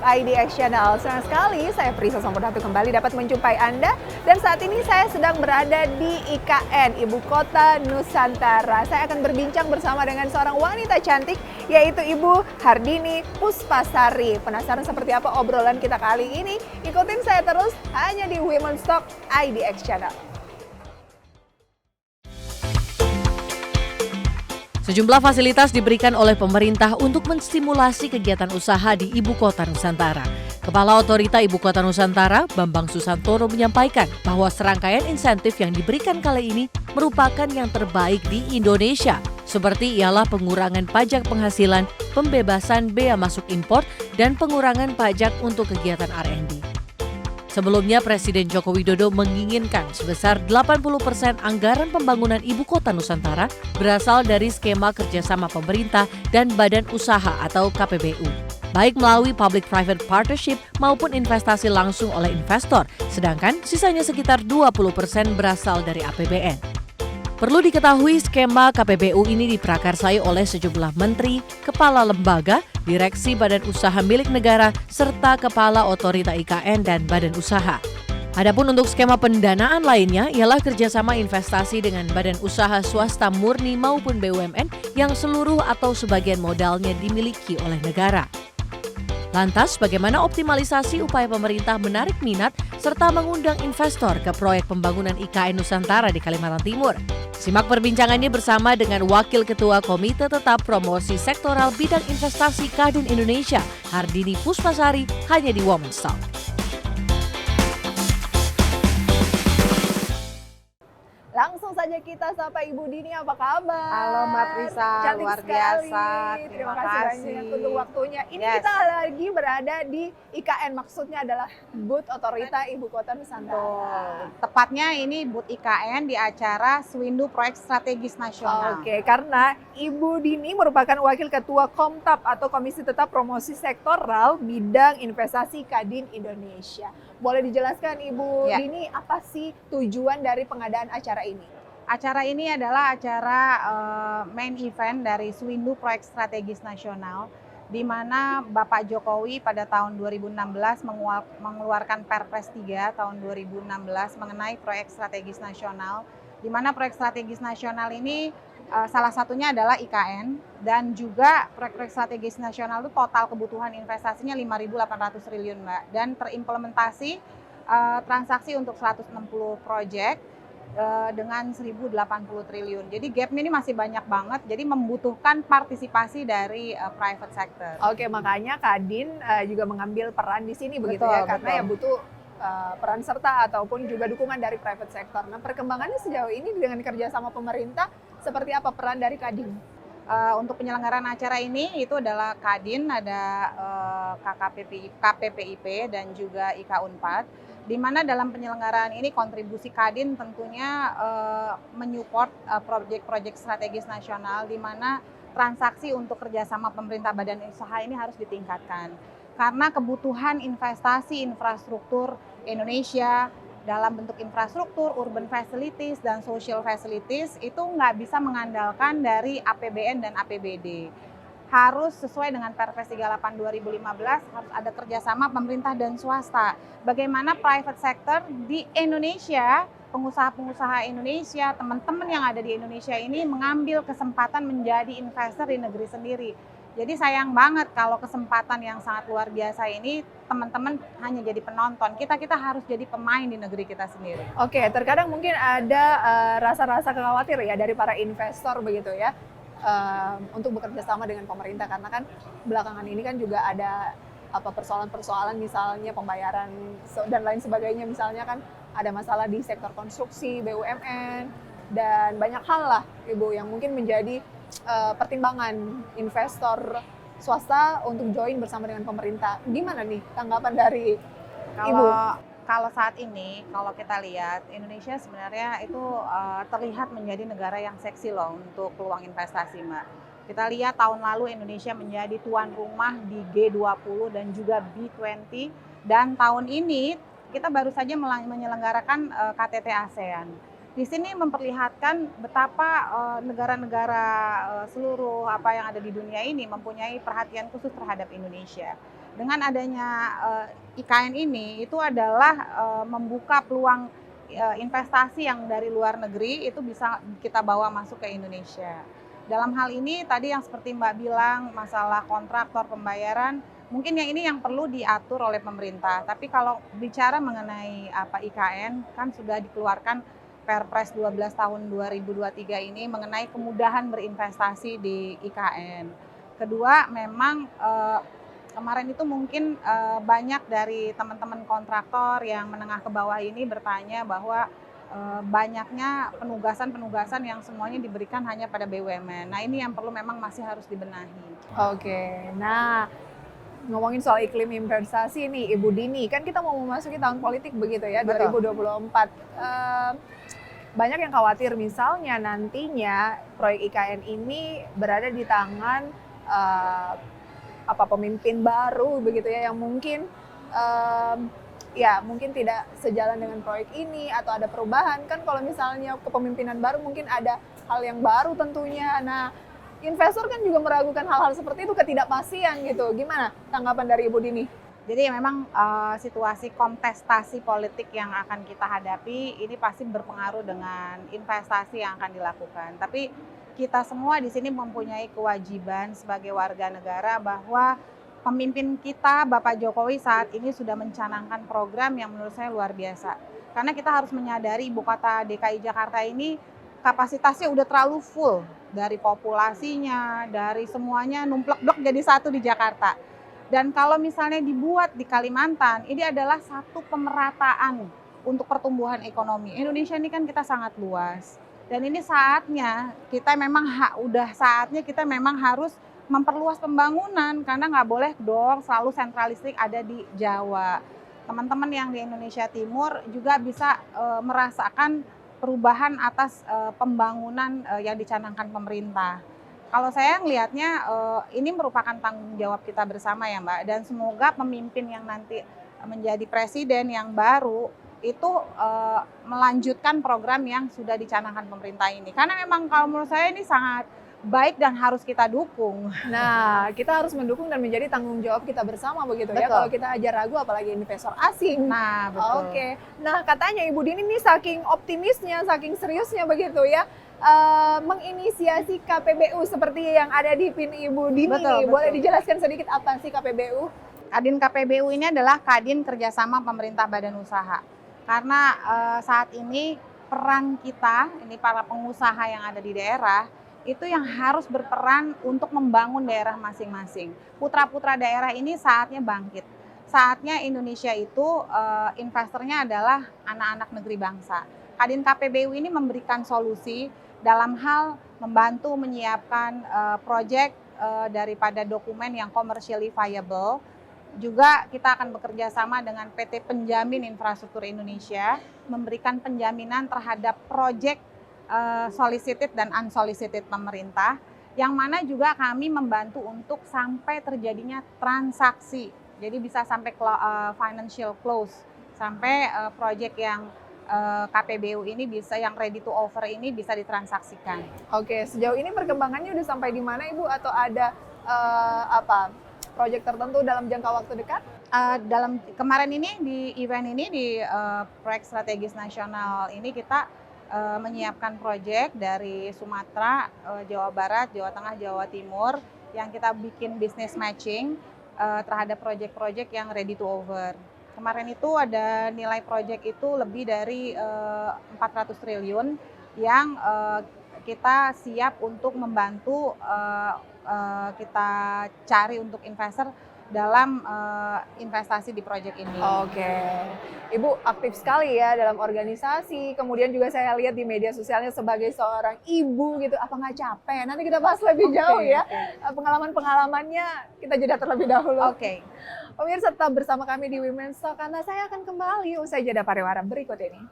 IDX Channel. Senang sekali saya Prisa Sampurnato kembali dapat menjumpai Anda. Dan saat ini saya sedang berada di IKN, Ibu Kota Nusantara. Saya akan berbincang bersama dengan seorang wanita cantik, yaitu Ibu Hardini Puspasari. Penasaran seperti apa obrolan kita kali ini? Ikutin saya terus hanya di Women's Talk IDX Channel. Sejumlah fasilitas diberikan oleh pemerintah untuk menstimulasi kegiatan usaha di Ibu Kota Nusantara. Kepala Otorita Ibu Kota Nusantara, Bambang Susantoro menyampaikan bahwa serangkaian insentif yang diberikan kali ini merupakan yang terbaik di Indonesia. Seperti ialah pengurangan pajak penghasilan, pembebasan bea masuk impor, dan pengurangan pajak untuk kegiatan R&D. Sebelumnya, Presiden Joko Widodo menginginkan sebesar 80% anggaran pembangunan Ibu Kota Nusantara berasal dari skema kerjasama pemerintah dan badan usaha atau KPBU, baik melalui Public-Private Partnership maupun investasi langsung oleh investor, sedangkan sisanya sekitar 20% berasal dari APBN. Perlu diketahui skema KPBU ini diprakarsai oleh sejumlah menteri, kepala lembaga, direksi badan usaha milik negara, serta kepala otorita IKN dan badan usaha. Adapun untuk skema pendanaan lainnya ialah kerjasama investasi dengan badan usaha swasta murni maupun BUMN yang seluruh atau sebagian modalnya dimiliki oleh negara. Lantas, bagaimana optimalisasi upaya pemerintah menarik minat serta mengundang investor ke proyek pembangunan IKN Nusantara di Kalimantan Timur? Simak perbincangannya bersama dengan Wakil Ketua Komite Tetap Promosi Sektoral Bidang Investasi Kadin Indonesia, Hardini Puspasari, hanya di Women's Talk. Langsung saja kita sapa Ibu Dini, apa kabar? Halo Mbak Prisa, cantik luar sekali. biasa. Terima kasih banyak untuk waktunya. Ini Yes. kita lagi berada di IKN, maksudnya adalah Booth Otorita Ibu Kota Nusantara. Tepatnya ini booth IKN di acara Swindu Proyek Strategis Nasional. Oke, karena Ibu Dini merupakan Wakil Ketua Komtap atau Komisi Tetap Promosi Sektoral Bidang Investasi Kadin Indonesia. Boleh dijelaskan Ibu Dini apa sih tujuan dari pengadaan acara ini? Acara ini adalah acara main event dari Swindu Proyek Strategis Nasional, di mana Bapak Jokowi pada tahun 2016 mengeluarkan Perpres 3 tahun 2016 mengenai proyek strategis nasional, di mana proyek strategis nasional ini salah satunya adalah IKN, dan juga proyek-proyek strategis nasional itu total kebutuhan investasinya 5.800 triliun Mbak, dan terimplementasi transaksi untuk 160 proyek dengan 1.080 triliun. Jadi gapnya ini masih banyak banget, jadi membutuhkan partisipasi dari private sector. Oke, makanya Kadin juga mengambil peran di sini begitu Betul, ya, karena betul. ya butuh peran serta ataupun juga dukungan dari private sector. Nah, perkembangannya sejauh ini dengan kerjasama pemerintah, seperti apa peran dari Kadin? Untuk penyelenggaraan acara ini itu adalah Kadin, ada KPPIP dan juga IK Unpad, di mana dalam penyelenggaraan ini kontribusi Kadin tentunya menyupport proyek-proyek strategis nasional, di mana transaksi untuk kerjasama pemerintah badan usaha ini harus ditingkatkan. Karena kebutuhan investasi infrastruktur Indonesia dalam bentuk infrastruktur, urban facilities, dan social facilities itu nggak bisa mengandalkan dari APBN dan APBD. Harus sesuai dengan Perpres 38 2015, harus ada kerjasama pemerintah dan swasta. Bagaimana private sector di Indonesia, pengusaha-pengusaha Indonesia, teman-teman yang ada di Indonesia ini mengambil kesempatan menjadi investor di negeri sendiri. Jadi sayang banget kalau kesempatan yang sangat luar biasa ini teman-teman hanya jadi penonton. Kita harus jadi pemain di negeri kita sendiri. Oke, terkadang mungkin ada rasa-rasa khawatir ya dari para investor begitu ya, untuk bekerja sama dengan pemerintah, karena kan belakangan ini kan juga ada persoalan-persoalan, misalnya pembayaran dan lain sebagainya, misalnya kan ada masalah di sektor konstruksi, BUMN, dan banyak hal lah Ibu yang mungkin menjadi pertimbangan investor swasta untuk join bersama dengan pemerintah. Gimana nih tanggapan dari Ibu? Kalau saat ini, kalau kita lihat Indonesia sebenarnya itu terlihat menjadi negara yang seksi loh untuk peluang investasi Mbak. Kita lihat tahun lalu Indonesia menjadi tuan rumah di G20 dan juga B20, dan tahun ini kita baru saja menyelenggarakan KTT ASEAN. Di sini memperlihatkan betapa negara-negara seluruh yang ada di dunia ini mempunyai perhatian khusus terhadap Indonesia. Dengan adanya IKN ini itu adalah membuka peluang investasi yang dari luar negeri itu bisa kita bawa masuk ke Indonesia. Dalam hal ini tadi yang seperti Mbak bilang masalah kontraktor pembayaran, mungkin yang perlu diatur oleh pemerintah. Tapi kalau bicara mengenai IKN kan sudah dikeluarkan Perpres 12 tahun 2023 ini mengenai kemudahan berinvestasi di IKN. Kedua, memang kemarin itu mungkin banyak dari teman-teman kontraktor yang menengah ke bawah ini bertanya bahwa banyaknya penugasan-penugasan yang semuanya diberikan hanya pada BUMN. Nah, ini yang perlu memang masih harus dibenahi. Oke, nah ngomongin soal iklim investasi nih Ibu Dini, kan kita mau memasuki tahun politik begitu ya, Betul. 2024. Banyak yang khawatir misalnya nantinya proyek IKN ini berada di tangan pemimpin baru begitu ya, yang mungkin mungkin tidak sejalan dengan proyek ini atau ada perubahan. Kan kalau misalnya kepemimpinan baru mungkin ada hal yang baru tentunya. Nah, investor kan juga meragukan hal-hal seperti itu, ketidakpastian gitu. Gimana tanggapan dari Ibu Dini? Jadi memang situasi kontestasi politik yang akan kita hadapi ini pasti berpengaruh dengan investasi yang akan dilakukan. Tapi kita semua di sini mempunyai kewajiban sebagai warga negara bahwa pemimpin kita Bapak Jokowi saat ini sudah mencanangkan program yang menurut saya luar biasa. Karena kita harus menyadari ibu kota DKI Jakarta ini kapasitasnya udah terlalu full, dari populasinya, dari semuanya numplek-blek jadi satu di Jakarta. Dan kalau misalnya dibuat di Kalimantan, ini adalah satu pemerataan untuk pertumbuhan ekonomi. Indonesia ini kan kita sangat luas. Dan ini saatnya kita memang kita memang harus memperluas pembangunan, karena nggak boleh dong selalu sentralistik ada di Jawa. Teman-teman yang di Indonesia Timur juga bisa merasakan perubahan atas pembangunan yang dicanangkan pemerintah. Kalau saya melihatnya ini merupakan tanggung jawab kita bersama ya Mbak, dan semoga pemimpin yang nanti menjadi presiden yang baru itu melanjutkan program yang sudah dicanangkan pemerintah ini. Karena memang kalau menurut saya ini sangat baik dan harus kita dukung. Nah, kita harus mendukung dan menjadi tanggung jawab kita bersama begitu ya. Betul. Kalau kita aja ragu apalagi investor asing. Nah, betul. Oke. Nah, katanya Ibu Dini nih saking optimisnya, saking seriusnya begitu ya, menginisiasi KPBU seperti yang ada di PIN Ibu Dini. Betul, Boleh betul. dijelaskan sedikit apa sih KPBU? Kadin KPBU ini adalah Kadin Kerjasama Pemerintah Badan Usaha. Karena saat ini peran kita, ini para pengusaha yang ada di daerah, itu yang harus berperan untuk membangun daerah masing-masing. Putra-putra daerah ini saatnya bangkit. Saatnya Indonesia itu investornya adalah anak-anak negeri bangsa. Kadin KPBU ini memberikan solusi dalam hal membantu menyiapkan proyek daripada dokumen yang commercially viable. Juga kita akan bekerja sama dengan PT Penjamin Infrastruktur Indonesia, memberikan penjaminan terhadap proyek solicited dan unsolicited pemerintah, yang mana juga kami membantu untuk sampai terjadinya transaksi. Jadi bisa sampai financial close, sampai proyek yang KPBU ini bisa, yang ready to offer ini bisa ditransaksikan. Oke, sejauh ini perkembangannya udah sampai di mana Ibu, atau ada proyek tertentu dalam jangka waktu dekat? Dalam kemarin ini di event ini di proyek strategis nasional ini kita menyiapkan proyek dari Sumatera, Jawa Barat, Jawa Tengah, Jawa Timur, yang kita bikin business matching terhadap proyek-proyek yang ready to over. Kemarin itu ada nilai proyek itu lebih dari 400 triliun yang kita siap untuk membantu kita cari untuk investor dalam investasi di proyek ini. Oke, Ibu aktif sekali ya dalam organisasi, kemudian juga saya lihat di media sosialnya sebagai seorang ibu gitu, apa nggak capek? Nanti kita bahas lebih jauh ya, pengalaman-pengalamannya kita jeda terlebih dahulu. Oke. Pemirsa tetap bersama kami di Women's Talk, karena saya akan kembali usai jeda pariwara berikut ini.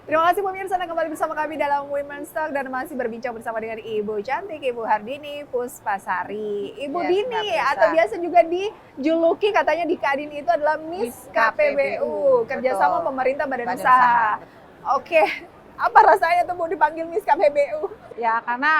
Terima kasih pemirsa pemirsa, Anda kembali bersama kami dalam Women's Talk dan masih berbincang bersama dengan Ibu cantik, Ibu Hardini Puspasari. Ibu Dini atau biasa juga dijuluki katanya di Kadin itu adalah Miss KPBU, kerjasama pemerintah badan usaha. Oke, apa rasanya tuh Bu dipanggil Miss KPBU? Ya karena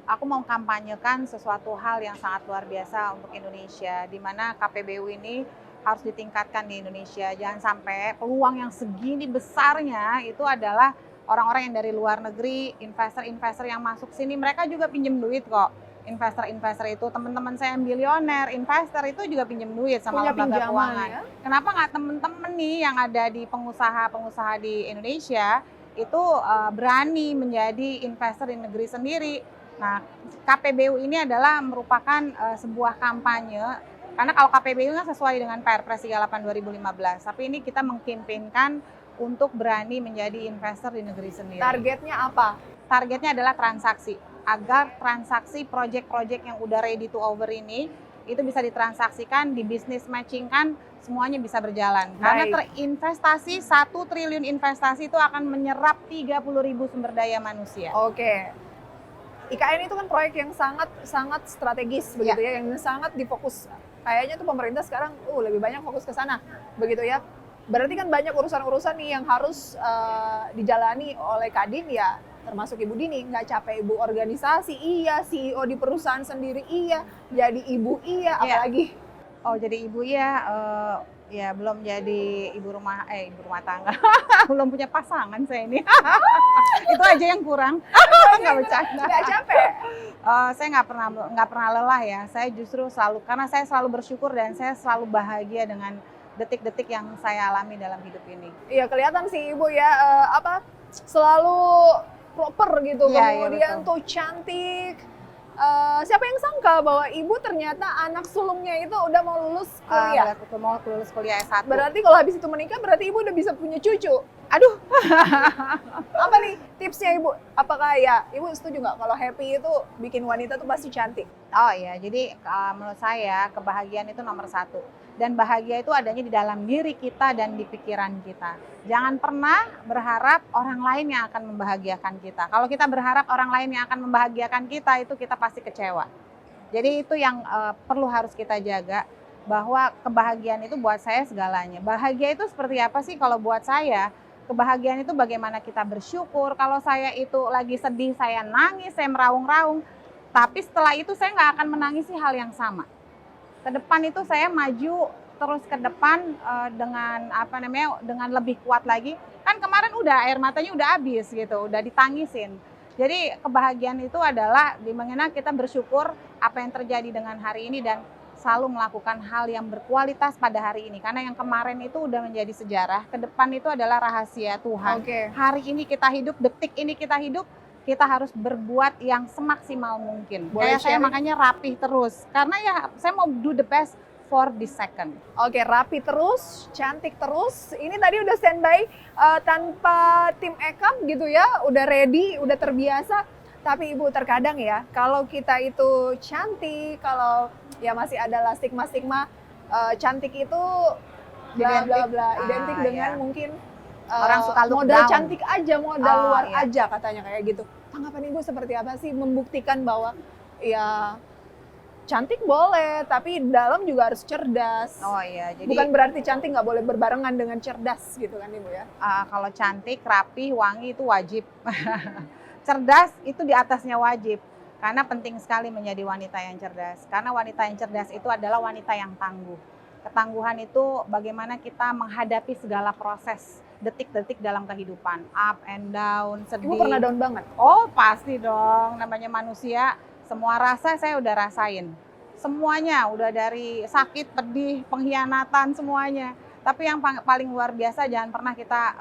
aku mau kampanyekan sesuatu hal yang sangat luar biasa untuk Indonesia, di mana KPBU ini harus ditingkatkan di Indonesia. Jangan sampai peluang yang segini besarnya itu adalah orang-orang yang dari luar negeri, investor-investor yang masuk sini, mereka juga pinjam duit kok. Investor-investor itu, teman-teman saya yang bilioner, investor itu juga pinjam duit sama lembaga keuangan. Ya? Kenapa nggak teman-teman nih yang ada di pengusaha-pengusaha di Indonesia itu berani menjadi investor di negeri sendiri? Nah, KPBU ini adalah merupakan sebuah kampanye. Karena kalau KPBU kan sesuai dengan Perpres 38 2015, tapi ini kita mengkampanyekan untuk berani menjadi investor di negeri sendiri. Targetnya apa? Targetnya adalah transaksi, agar transaksi project-project yang udah ready to over ini itu bisa ditransaksikan, di business matching kan, semuanya bisa berjalan. Karena terinvestasi 1 triliun investasi itu akan menyerap 30.000 sumber daya manusia. Oke. IKN itu kan proyek yang sangat strategis begitu ya, yang sangat difokus. Kayaknya tuh pemerintah sekarang lebih banyak fokus ke sana, begitu ya. Berarti kan banyak urusan-urusan nih yang harus dijalani oleh Kadin ya, termasuk Ibu Dini. Nggak capek Ibu organisasi, iya, CEO di perusahaan sendiri, iya, jadi Ibu, iya, apalagi. Oh jadi Ibu ya belum jadi ibu rumah tangga, belum punya pasangan saya ini. Itu aja yang kurang. Nggak bercanda. Nggak capek. Saya nggak pernah lelah ya. Saya justru karena saya selalu bersyukur dan saya selalu bahagia dengan detik-detik yang saya alami dalam hidup ini. Iya kelihatan sih Ibu ya, selalu proper gitu, kemudian tuh cantik. Siapa yang sangka bahwa Ibu ternyata anak sulungnya itu udah mau lulus kuliah? Mau lulus kuliah S1. Berarti kalau habis itu menikah, berarti Ibu udah bisa punya cucu. Aduh. Apa nih tipsnya Ibu? Apakah ya Ibu setuju nggak kalau happy itu bikin wanita tuh pasti cantik? Oh iya, jadi menurut saya kebahagiaan itu nomor 1. Dan bahagia itu adanya di dalam diri kita dan di pikiran kita. Jangan pernah berharap orang lain yang akan membahagiakan kita. Kalau kita berharap orang lain yang akan membahagiakan kita, itu kita pasti kecewa. Jadi itu yang harus kita jaga, bahwa kebahagiaan itu buat saya segalanya. Bahagia itu seperti apa sih kalau buat saya? Kebahagiaan itu bagaimana kita bersyukur. Kalau saya itu lagi sedih, saya nangis, saya meraung-raung. Tapi setelah itu saya nggak akan menangisi hal yang sama. Ke depan itu saya maju terus ke depan dengan lebih kuat lagi. Kan kemarin udah air matanya udah habis gitu, udah ditangisin. Jadi kebahagiaan itu adalah dimana kita bersyukur apa yang terjadi dengan hari ini dan selalu melakukan hal yang berkualitas pada hari ini. Karena yang kemarin itu udah menjadi sejarah, ke depan itu adalah rahasia Tuhan. Hari ini kita hidup, detik ini kita hidup, kita harus berbuat yang semaksimal mungkin. Kayak saya makanya rapih terus. Karena ya saya mau do the best for this second. Oke, rapi terus, cantik terus. Ini tadi udah standby tanpa tim makeup gitu ya, udah ready, udah terbiasa. Tapi Ibu terkadang ya, kalau kita itu cantik, kalau ya masih adalah stigma-stigma cantik itu bla bla bla, identik dengan mungkin orang suka look modal down. Cantik aja, modal luar aja katanya kayak gitu. Tanggapan Ibu seperti apa sih membuktikan bahwa ya cantik boleh, tapi dalam juga harus cerdas. Oh iya, jadi bukan berarti cantik nggak boleh berbarengan dengan cerdas gitu kan Ibu ya? Kalau cantik, rapi, wangi itu wajib. Cerdas itu di atasnya wajib. Karena penting sekali menjadi wanita yang cerdas. Karena wanita yang cerdas itu adalah wanita yang tangguh. Ketangguhan itu bagaimana kita menghadapi segala proses detik-detik dalam kehidupan, up and down, sedih. Ibu pernah down banget? Oh pasti dong, namanya manusia, semua rasa saya udah rasain. Semuanya, udah dari sakit, pedih, pengkhianatan, semuanya. Tapi yang paling luar biasa, jangan pernah kita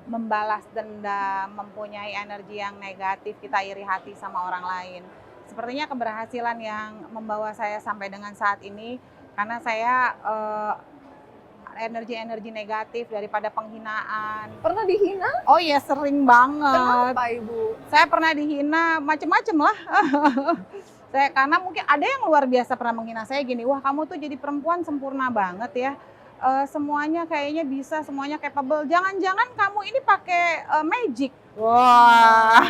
membalas dendam, mempunyai energi yang negatif, kita iri hati sama orang lain. Sepertinya keberhasilan yang membawa saya sampai dengan saat ini, karena saya energi-energi negatif daripada penghinaan. Pernah dihina? Oh iya, sering banget. Kenapa Ibu? Saya pernah dihina macem-macem lah. Karena mungkin ada yang luar biasa pernah menghina saya gini, wah kamu tuh jadi perempuan sempurna banget ya. semuanya kayaknya bisa, semuanya capable. Jangan-jangan kamu ini pakai magic. Wah.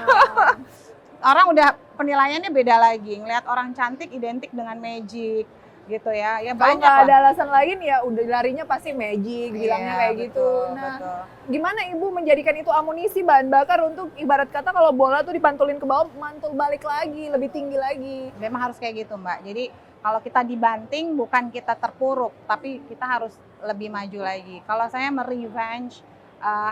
Orang udah penilaiannya beda lagi. Ngelihat orang cantik identik dengan magic gitu ya. Ya Kalau banyak nggak lah. ada alasan lain ya udah larinya pasti magic, bilangnya Iya, kayak gitu. betul, Nah, betul. gimana Ibu menjadikan itu amunisi bahan bakar untuk ibarat kata kalau bola tuh dipantulin ke bawah, mantul balik lagi, lebih tinggi lagi. Memang harus kayak gitu, Mbak. Jadi kalau kita dibanting bukan kita terpuruk, tapi kita harus lebih maju lagi. Kalau saya merevenge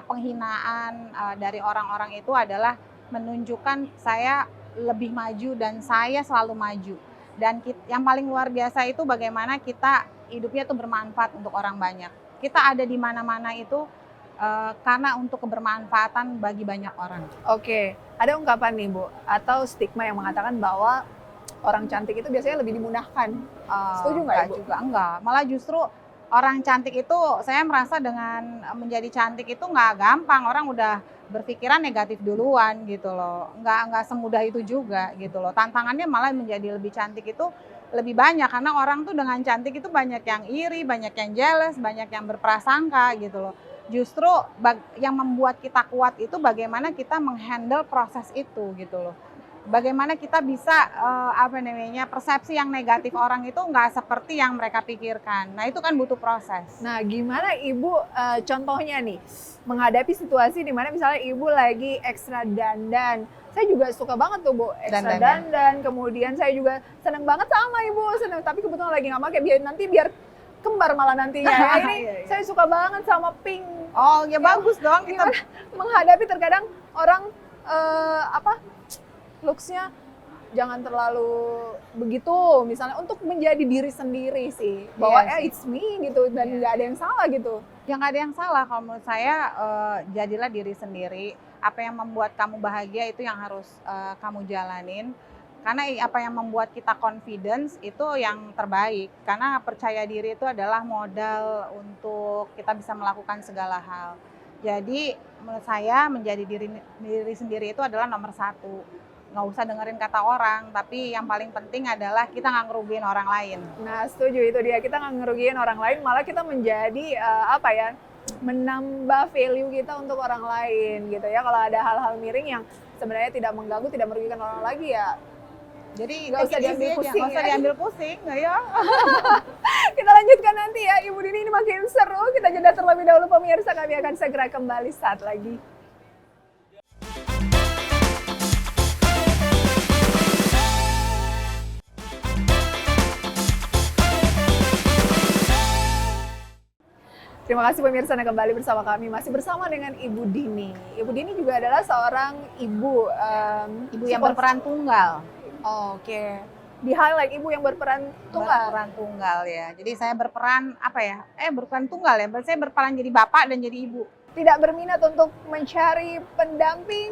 penghinaan dari orang-orang itu adalah menunjukkan saya lebih maju dan saya selalu maju. Dan yang paling luar biasa itu bagaimana kita hidupnya tuh bermanfaat untuk orang banyak. Kita ada di mana-mana itu karena untuk kebermanfaatan bagi banyak orang. Oke, ada ungkapan nih Bu, atau stigma yang mengatakan bahwa orang cantik itu biasanya lebih dimudahkan. Setuju nggak, Enggak Ibu? juga, enggak. Malah justru orang cantik itu, saya merasa dengan menjadi cantik itu nggak gampang. Orang udah berpikiran negatif duluan gitu loh. Nggak semudah itu juga gitu loh. Tantangannya malah menjadi lebih cantik itu lebih banyak. Karena orang tuh dengan cantik itu banyak yang iri, banyak yang jealous, banyak yang berprasangka gitu loh. Justru yang membuat kita kuat itu bagaimana kita menghandle proses itu gitu loh. Bagaimana kita bisa persepsi yang negatif orang itu nggak seperti yang mereka pikirkan. Nah itu kan butuh proses. Nah, gimana Ibu contohnya nih menghadapi situasi di mana misalnya Ibu lagi ekstra dandan. Saya juga suka banget tuh Bu, ekstra dandan. Kemudian saya juga seneng banget sama Ibu, tapi kebetulan lagi nggak pakai biar kembar malah nantinya. Ya, ini saya suka banget sama pink. Oh ya bagus dong kita menghadapi terkadang orang looks-nya jangan terlalu begitu, misalnya untuk menjadi diri sendiri sih, bahwa it's me gitu dan nggak ada yang salah gitu. Ya nggak ada yang salah kalau menurut saya, jadilah diri sendiri. Apa yang membuat kamu bahagia itu yang harus kamu jalanin. Karena apa yang membuat kita confidence itu yang terbaik. Karena percaya diri itu adalah modal untuk kita bisa melakukan segala hal. Jadi menurut saya menjadi diri sendiri itu adalah nomor satu. Nggak usah dengerin kata orang, tapi yang paling penting adalah kita nggak ngerugiin orang lain. Nah setuju, itu dia, kita nggak ngerugiin orang lain, malah kita menjadi menambah value kita untuk orang lain gitu ya. Kalau ada hal-hal miring yang sebenarnya tidak mengganggu, tidak merugikan orang lagi ya, jadi nggak usah diambil pusing. Nggak usah diambil pusing, nggak ya? Kita lanjutkan nanti ya, Ibu Dini, ini makin seru. Kita jeda terlebih dahulu pemirsa, kami akan segera kembali saat lagi. Terima kasih pemirsa Anda kembali bersama kami, masih bersama dengan Ibu Dini. Ibu Dini juga adalah seorang ibu Yang berperan tunggal. Oke. Di highlight ibu yang berperan tunggal. Berperan tunggal ya. Jadi saya berperan berperan tunggal ya. Saya berperan jadi bapak dan jadi ibu. Tidak berminat untuk mencari pendamping?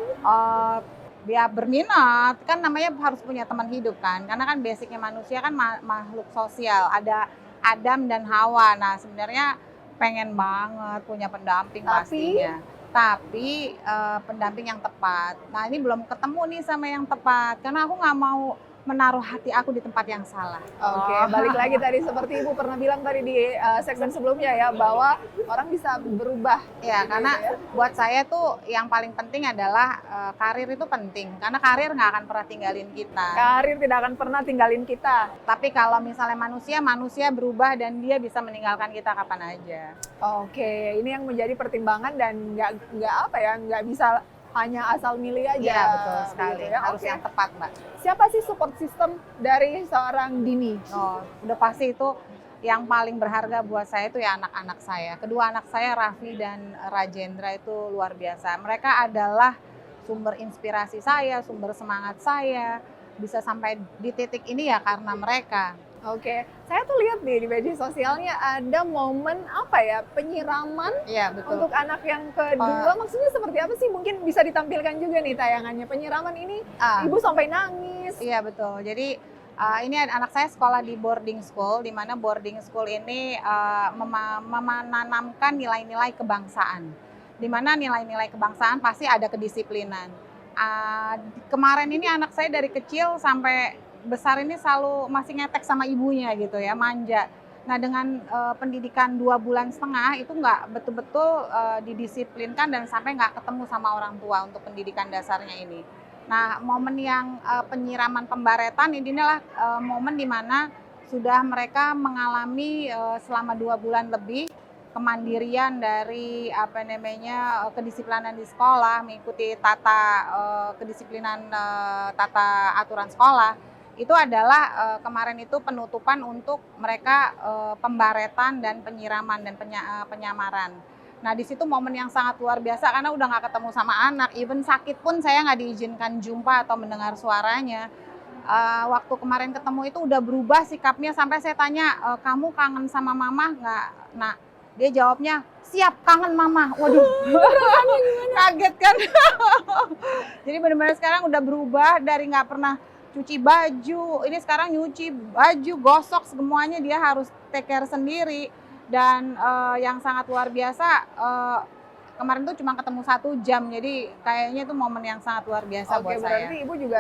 Dia berminat, kan namanya harus punya teman hidup kan. Karena kan basicnya manusia kan makhluk sosial. Ada Adam dan Hawa. Nah sebenarnya pengen banget punya pendamping pastinya. Tapi pendamping yang tepat. Nah ini belum ketemu nih sama yang tepat. Karena aku nggak mau menaruh hati aku di tempat yang salah. Oke, balik lagi tadi seperti Ibu pernah bilang tadi di segmen sebelumnya ya, bahwa orang bisa berubah. Ya, karena buat saya tuh yang paling penting adalah karir itu penting. Karena karir nggak akan pernah tinggalin kita. Karir tidak akan pernah tinggalin kita. Tapi kalau misalnya manusia berubah dan dia bisa meninggalkan kita kapan aja. Oke, ini yang menjadi pertimbangan dan nggak bisa hanya asal milih aja. Iya, betul sekali. Gitu ya. Harus yang tepat, Mbak. Siapa sih support system dari seorang Dini? Oh, udah pasti itu yang paling berharga buat saya itu ya anak-anak saya. Kedua anak saya, Raffi dan Rajendra, itu luar biasa. Mereka adalah sumber inspirasi saya, sumber semangat saya. Bisa sampai di titik ini ya karena mereka. Oke, saya tuh lihat nih di media sosialnya ada momen penyiraman betul. untuk anak yang kedua. Maksudnya seperti apa sih? Mungkin bisa ditampilkan juga nih tayangannya. Penyiraman ini ibu sampai nangis. Iya betul. Jadi ini anak saya sekolah di boarding school, di mana boarding school ini menanamkan nilai-nilai kebangsaan. Di mana nilai-nilai kebangsaan pasti ada kedisiplinan. Kemarin ini anak saya dari kecil sampai besar ini selalu masih ngetek sama ibunya gitu ya, manja. Nah dengan pendidikan 2,5 bulan itu nggak betul-betul didisiplinkan dan sampai nggak ketemu sama orang tua untuk pendidikan dasarnya ini. Nah momen yang penyiraman pembaretan inilah momen di mana sudah mereka mengalami selama 2 bulan lebih kemandirian dari kedisiplinan di sekolah, mengikuti tata kedisiplinan tata aturan sekolah. Itu adalah kemarin itu penutupan untuk mereka pembaretan dan penyiraman dan penyamaran. Nah di situ momen yang sangat luar biasa karena udah nggak ketemu sama anak, even sakit pun saya nggak diizinkan jumpa atau mendengar suaranya. Waktu kemarin ketemu itu udah berubah sikapnya sampai saya tanya, kamu kangen sama mama nggak? Nah dia jawabnya, siap kangen mama. Waduh, kaget kan. Jadi benar-benar sekarang udah berubah dari nggak pernah cuci baju, ini sekarang nyuci baju, gosok semuanya dia harus take care sendiri. Dan yang sangat luar biasa, kemarin tuh cuma ketemu 1 jam, jadi kayaknya itu momen yang sangat luar biasa buat saya. Berarti Ibu juga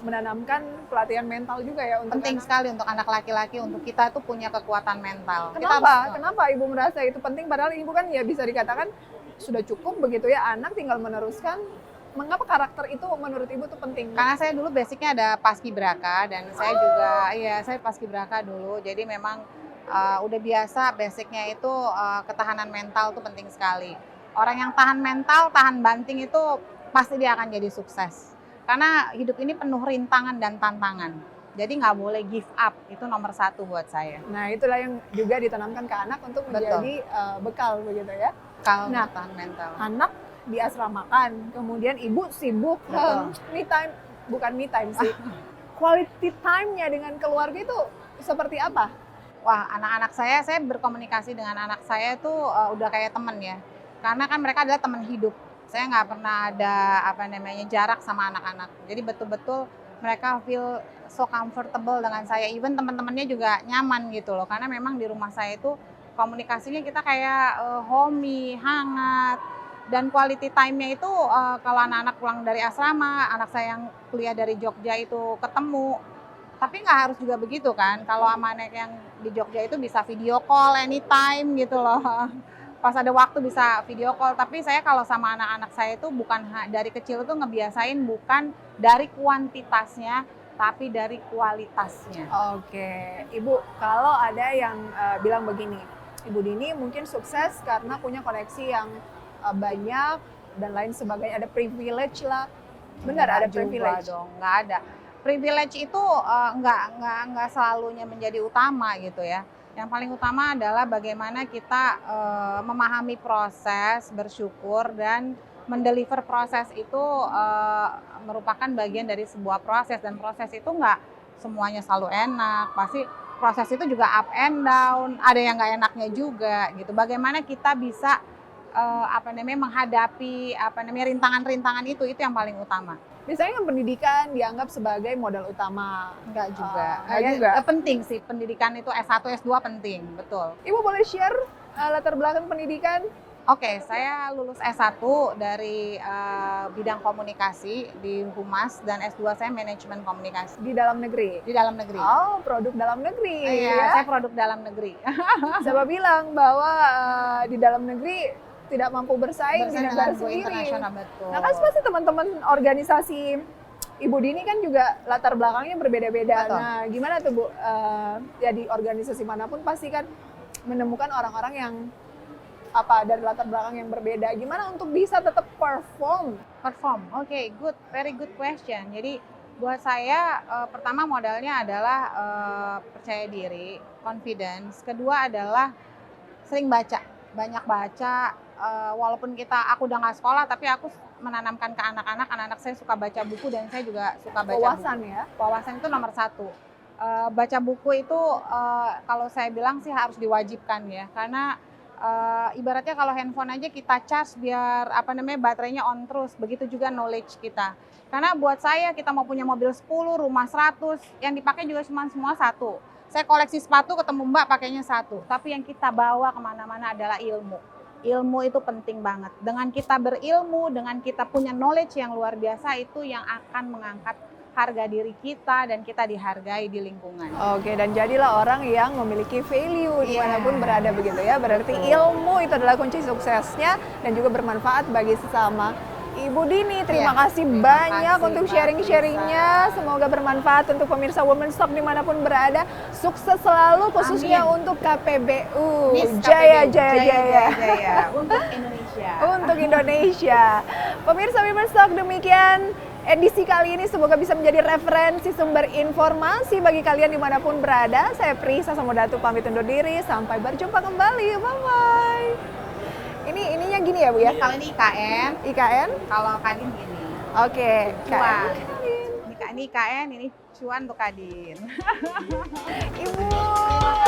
menanamkan pelatihan mental juga ya untuk penting anak. Sekali untuk anak laki-laki, untuk kita tuh punya kekuatan mental. Kenapa Ibu merasa itu penting? Padahal Ibu kan ya bisa dikatakan sudah cukup begitu ya, anak tinggal meneruskan. Mengapa karakter itu menurut Ibu tuh penting? Karena saya dulu basicnya ada paskibraka dan saya juga, saya paskibraka dulu, jadi memang udah biasa basicnya itu ketahanan mental tuh penting sekali. Orang yang tahan mental, tahan banting itu pasti dia akan jadi sukses. Karena hidup ini penuh rintangan dan tantangan. Jadi nggak boleh give up, itu nomor 1 buat saya. Nah itulah yang juga ditanamkan ke anak untuk menjadi bekal begitu ya. Kalau tahan mental. Anak diasramakan, kemudian Ibu sibuk, me time, bukan me time sih. Quality time-nya dengan keluarga itu seperti apa? Wah, anak-anak saya berkomunikasi dengan anak saya itu udah kayak temen ya. Karena kan mereka adalah teman hidup. Saya nggak pernah ada jarak sama anak-anak. Jadi betul-betul mereka feel so comfortable dengan saya. Even teman-temannya juga nyaman gitu loh. Karena memang di rumah saya itu komunikasinya kita kayak homey, hangat. Dan quality time-nya itu kalau anak-anak pulang dari asrama, anak saya yang kuliah dari Jogja itu ketemu. Tapi nggak harus juga begitu kan, kalau sama anak yang di Jogja itu bisa video call anytime gitu loh. Pas ada waktu bisa video call, tapi saya kalau sama anak-anak saya itu bukan dari kecil itu ngebiasain bukan dari kuantitasnya, tapi dari kualitasnya. Oke, Ibu, kalau ada yang bilang begini, Ibu Dini mungkin sukses karena punya koneksi yang banyak dan lain sebagainya, ada privilege lah. Benar ada privilege? Dong, nggak ada. Privilege itu nggak selalunya menjadi utama gitu ya. Yang paling utama adalah bagaimana kita memahami proses, bersyukur, dan mendeliver proses itu merupakan bagian dari sebuah proses. Dan proses itu nggak semuanya selalu enak, pasti proses itu juga up and down, ada yang nggak enaknya juga gitu. Bagaimana kita bisa menghadapi rintangan-rintangan itu yang paling utama. Biasanya kan pendidikan dianggap sebagai modal utama. Enggak juga. Penting sih, pendidikan itu S1, S2 penting, betul. Ibu boleh share latar belakang pendidikan? Oke, saya lulus S1 dari bidang komunikasi di Humas dan S2 saya manajemen komunikasi. Di dalam negeri? Di dalam negeri. Oh, produk dalam negeri. Iya, ya? Saya produk dalam negeri. Siapa bilang bahwa di dalam negeri tidak mampu bersaing di negara sendiri. Betul. Nah kan pasti teman-teman organisasi Ibu Dini kan juga latar belakangnya berbeda-beda. Betul. Nah gimana tuh Bu, ya di organisasi manapun pasti kan menemukan orang-orang yang dari latar belakang yang berbeda. Gimana untuk bisa tetap perform? Oke, very good question. Jadi buat saya pertama modalnya adalah percaya diri, confidence. Kedua adalah sering baca, banyak baca. Walaupun aku udah nggak sekolah, tapi aku menanamkan ke anak-anak saya suka baca buku dan saya juga suka baca Wawasan buku. Ya? Wawasan itu nomor 1. Baca buku itu kalau saya bilang sih harus diwajibkan ya, karena ibaratnya kalau handphone aja kita charge biar baterainya on terus, begitu juga knowledge kita. Karena buat saya kita mau punya mobil 10, rumah 100, yang dipakai juga semua 1. Saya koleksi sepatu, ketemu Mbak pakainya 1, tapi yang kita bawa kemana-mana adalah ilmu. Ilmu itu penting banget. Dengan kita berilmu, dengan kita punya knowledge yang luar biasa, itu yang akan mengangkat harga diri kita dan kita dihargai di lingkungan. Oke, dan jadilah orang yang memiliki value Iya. dimanapun berada begitu ya. Berarti ilmu itu adalah kunci suksesnya dan juga bermanfaat bagi sesama. Ibu Dini, terima Iya, kasih terima banyak kasih, untuk Mbak sharing-sharingnya. Semoga bermanfaat untuk pemirsa Women's Talk dimanapun berada. Sukses selalu khususnya Amin. untuk KPBU. Miss Jaya, KPBU, jaya, jaya. jaya untuk Indonesia. Untuk Indonesia. Pemirsa Women's Talk, demikian edisi kali ini, semoga bisa menjadi referensi sumber informasi bagi kalian dimanapun berada. Saya Prisa Samodatu pamit undur diri, sampai berjumpa kembali, bye-bye. Ininya gini ya Bu ya? Kalau ini IKN, IKN? kalau Kadin gini. Oke, Cuan. KN. Ini IKN, ini cuan untuk Kadin. Ibu.